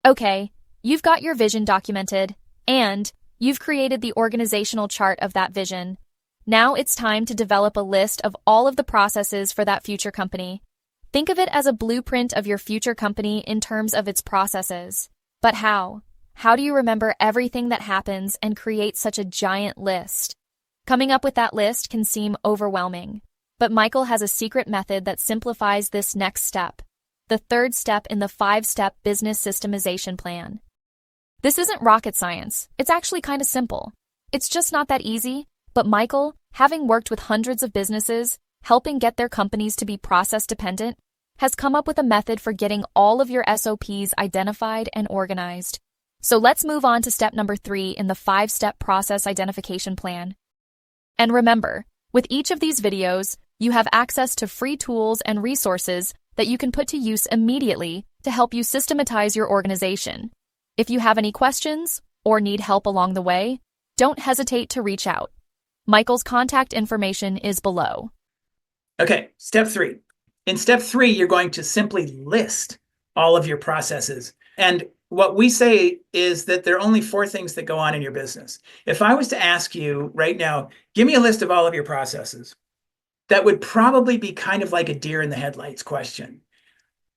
Okay, you've got your vision documented, and you've created the organizational chart of that vision. Now it's time to develop a list of all of the processes for that future company. Think of it as a blueprint of your future company in terms of its processes. But how? How do you remember everything that happens and create such a giant list? Coming up with that list can seem overwhelming, but Michael has a secret method that simplifies this next step, the third step in the Five-Step Business Systemization Plan. This isn't rocket science. It's actually kind of simple. It's just not that easy, but Michael, having worked with hundreds of businesses, helping get their companies to be process-dependent, has come up with a method for getting all of your SOPs identified and organized. So let's move on to step number 3 in the 5-step process identification plan. And remember, with each of these videos, you have access to free tools and resources that you can put to use immediately to help you systematize your organization. If you have any questions or need help along the way, don't hesitate to reach out. Michael's contact information is below. Okay, step 3. In step 3, you're going to simply list all of your processes. And what we say is that there are only 4 things that go on in your business. If I was to ask you right now, give me a list of all of your processes, that would probably be kind of like a deer in the headlights question.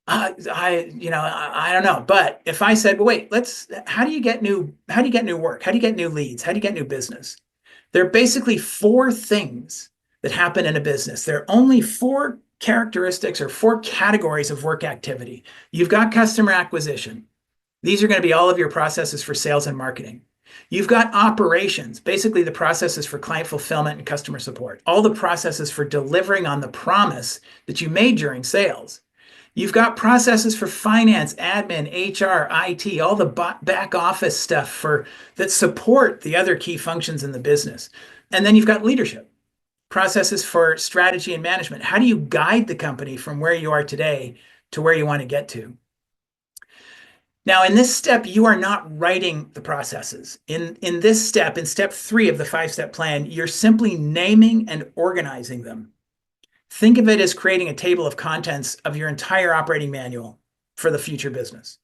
I don't know. But if I said, well, wait, how do you get new work? How do you get new leads? How do you get new business? There are basically 4 things that happen in a business. There are only 4 characteristics or 4 categories of work activity. You've got customer acquisition. These are going to be all of your processes for sales and marketing. You've got operations, basically the processes for client fulfillment and customer support, all the processes for delivering on the promise that you made during sales. You've got processes for finance, admin, HR, IT, all the back office stuff that support the other key functions in the business. And then you've got leadership, processes for strategy and management. How do you guide the company from where you are today to where you want to get to? Now, in this step, you are not writing the processes. In this step, in step 3 of the 5-step plan, you're simply naming and organizing them. Think of it as creating a table of contents of your entire operating manual for the future business.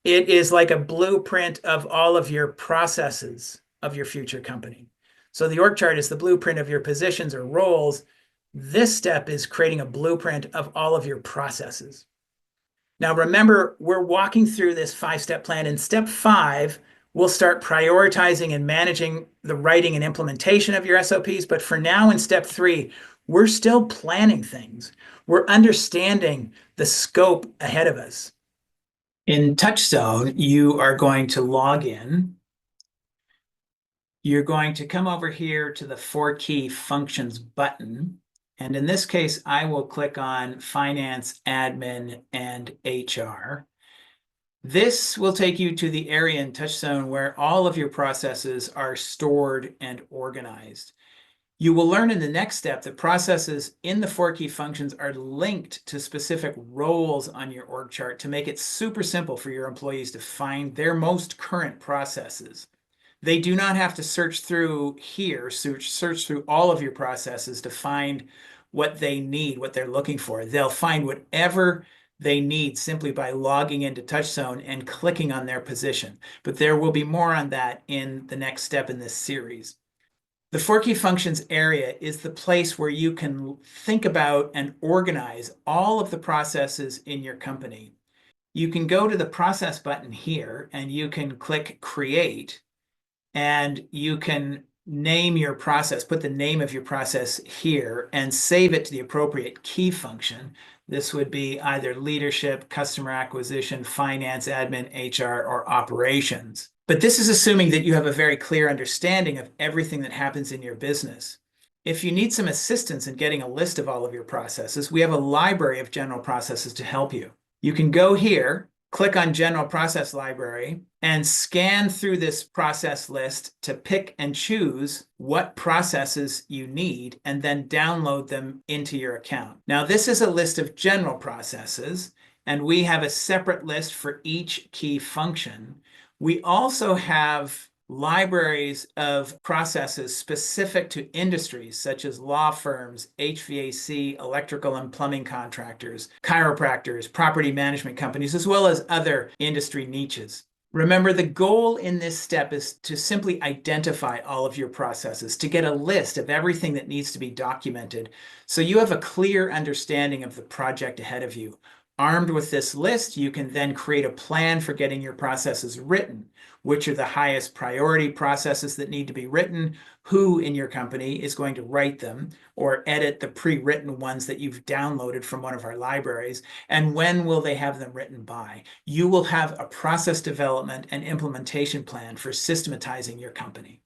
It is like a blueprint of all of your processes of your future company. So the org chart is the blueprint of your positions or roles. This step is creating a blueprint of all of your processes. Now, remember, we're walking through this 5-step plan. In step 5, we'll start prioritizing and managing the writing and implementation of your SOPs. But for now, in step 3, we're still planning things. We're understanding the scope ahead of us. In TouchStone, you are going to log in. You're going to come over here to the 4 key functions button. And in this case, I will click on Finance, Admin, and HR. This will take you to the area in TouchStone where all of your processes are stored and organized. You will learn in the next step that processes in the 4 key functions are linked to specific roles on your org chart to make it super simple for your employees to find their most current processes. They do not have to search through here, search through all of your processes to find what they need, what they're looking for. They'll find whatever they need simply by logging into TouchStone and clicking on their position. But there will be more on that in the next step in this series. The 4 key functions area is the place where you can think about and organize all of the processes in your company. You can go to the process button here and you can click create, and you can name your process, put the name of your process here and save it to the appropriate key function. This would be either leadership, customer acquisition, finance, admin, HR, or operations. But this is assuming that you have a very clear understanding of everything that happens in your business. If you need some assistance in getting a list of all of your processes, we have a library of general processes to help you. You can go here, click on General Process Library, and scan through this process list to pick and choose what processes you need, and then download them into your account. Now, this is a list of general processes, and we have a separate list for each key function. We also have libraries of processes specific to industries such as law firms, HVAC, electrical and plumbing contractors, chiropractors, property management companies, as well as other industry niches. Remember, the goal in this step is to simply identify all of your processes, to get a list of everything that needs to be documented, so you have a clear understanding of the project ahead of you. Armed with this list, you can then create a plan for getting your processes written. Which are the highest priority processes that need to be written, who in your company is going to write them or edit the pre-written ones that you've downloaded from one of our libraries, and when will they have them written by. You will have a process development and implementation plan for systematizing your company.